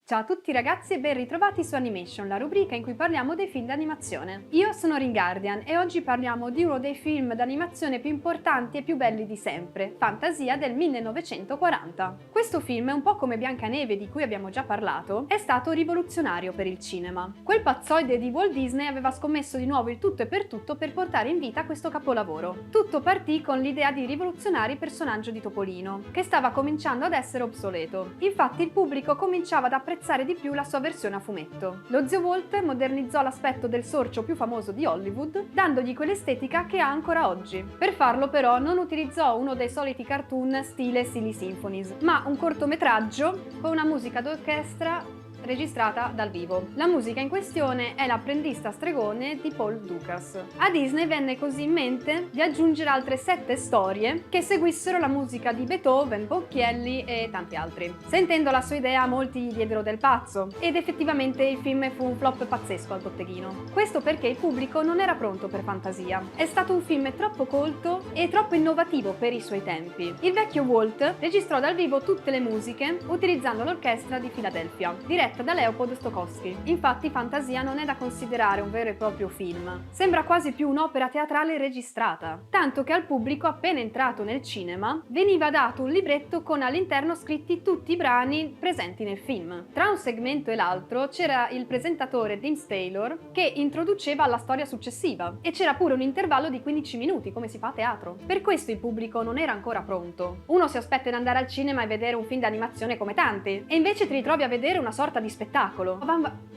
Ciao a tutti ragazzi e ben ritrovati su Animation, la rubrica in cui parliamo dei film d'animazione. Io sono Ringardian e oggi parliamo di uno dei film d'animazione più importanti e più belli di sempre, Fantasia del 1940. Questo film, un po' come Biancaneve di cui abbiamo già parlato, è stato rivoluzionario per il cinema. Quel pazzoide di Walt Disney aveva scommesso di nuovo il tutto e per tutto per portare in vita questo capolavoro. Tutto partì con l'idea di rivoluzionare il personaggio di Topolino, che stava cominciando ad essere obsoleto. Infatti il pubblico cominciava ad apprezzare di più la sua versione a fumetto. Lo zio Walt modernizzò l'aspetto del sorcio più famoso di Hollywood, dandogli quell'estetica che ha ancora oggi. Per farlo però non utilizzò uno dei soliti cartoon stile Silly Symphonies, ma un cortometraggio con una musica d'orchestra registrata dal vivo. La musica in questione è L'apprendista stregone di Paul Dukas. A Disney venne così in mente di aggiungere altre 7 storie che seguissero la musica di Beethoven, Ponchielli e tanti altri. Sentendo la sua idea molti gli diedero del pazzo ed effettivamente il film fu un flop pazzesco al botteghino. Questo perché il pubblico non era pronto per Fantasia. È stato un film troppo colto e troppo innovativo per i suoi tempi. Il vecchio Walt registrò dal vivo tutte le musiche utilizzando l'orchestra di Philadelphia, diretta da Leopold Stokowski. Infatti Fantasia non è da considerare un vero e proprio film. Sembra quasi più un'opera teatrale registrata, tanto che al pubblico appena entrato nel cinema veniva dato un libretto con all'interno scritti tutti i brani presenti nel film. Tra un segmento e l'altro c'era il presentatore Deems Taylor che introduceva la storia successiva e c'era pure un intervallo di 15 minuti come si fa a teatro. Per questo il pubblico non era ancora pronto. Uno si aspetta di andare al cinema e vedere un film d'animazione come tanti e invece ti ritrovi a vedere una sorta di spettacolo.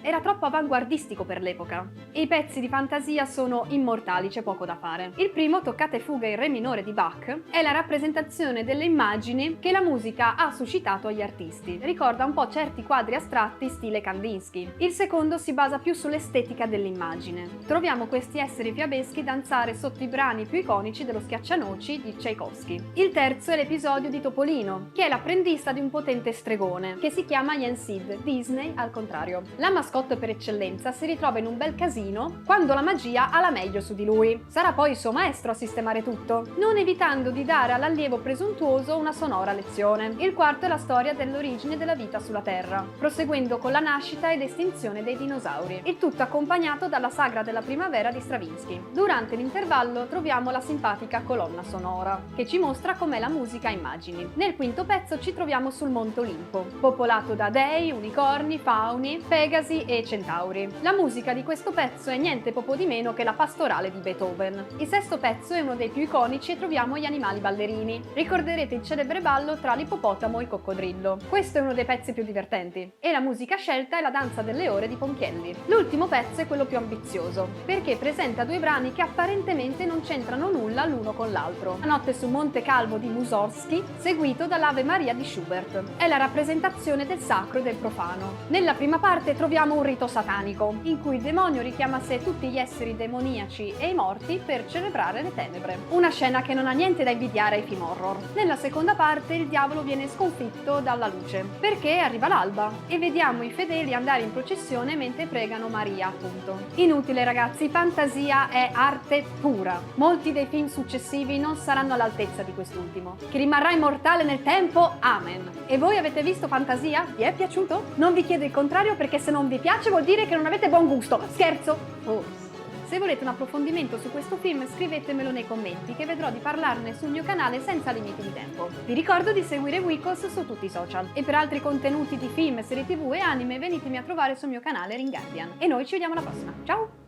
Era troppo avanguardistico per l'epoca. I pezzi di Fantasia sono immortali, c'è poco da fare. Il primo, Toccata e fuga in re minore di Bach, è la rappresentazione delle immagini che la musica ha suscitato agli artisti. Ricorda un po' certi quadri astratti stile Kandinsky. Il secondo si basa più sull'estetica dell'immagine. Troviamo questi esseri fiabeschi danzare sotto i brani più iconici dello Schiaccianoci di Tchaikovsky. Il terzo è l'episodio di Topolino, che è l'apprendista di un potente stregone, che si chiama Yen Sid. Disney al contrario. La mascotte per eccellenza si ritrova in un bel casino quando la magia ha la meglio su di lui. Sarà poi il suo maestro a sistemare tutto, non evitando di dare all'allievo presuntuoso una sonora lezione. Il quarto è la storia dell'origine della vita sulla Terra, proseguendo con la nascita ed estinzione dei dinosauri, il tutto accompagnato dalla sagra della primavera di Stravinsky. Durante l'intervallo troviamo la simpatica colonna sonora, che ci mostra com'è la musica a immagini. Nel quinto pezzo ci troviamo sul Monte Olimpo, popolato da dei, unicorni, fauni, pegasi e centauri. La musica di questo pezzo è niente poco di meno che la pastorale di Beethoven. Il sesto pezzo è uno dei più iconici e troviamo gli animali ballerini. Ricorderete il celebre ballo tra l'ippopotamo e il coccodrillo. Questo è uno dei pezzi più divertenti. E la musica scelta è la danza delle ore di Ponchielli. L'ultimo pezzo è quello più ambizioso, perché presenta 2 brani che apparentemente non c'entrano nulla l'uno con l'altro. La notte su Monte Calvo di Mussorgsky, seguito dall'Ave Maria di Schubert. È la rappresentazione del sacro e del profano. Nella prima parte troviamo un rito satanico, in cui il demonio richiama a sé tutti gli esseri demoniaci e i morti per celebrare le tenebre. Una scena che non ha niente da invidiare ai film horror. Nella seconda parte il diavolo viene sconfitto dalla luce, perché arriva l'alba, e vediamo i fedeli andare in processione mentre pregano Maria, appunto. Inutile ragazzi, Fantasia è arte pura. Molti dei film successivi non saranno all'altezza di quest'ultimo, che rimarrà immortale nel tempo, amen. E voi avete visto Fantasia? Vi è piaciuto? Non vi chiedo il contrario perché se non vi piace vuol dire che non avete buon gusto. Scherzo? Forse. Se volete un approfondimento su questo film scrivetemelo nei commenti che vedrò di parlarne sul mio canale senza limiti di tempo. Vi ricordo di seguire Wikos su tutti i social e per altri contenuti di film, serie tv e anime venitemi a trovare sul mio canale Ringardian. E noi ci vediamo alla prossima. Ciao!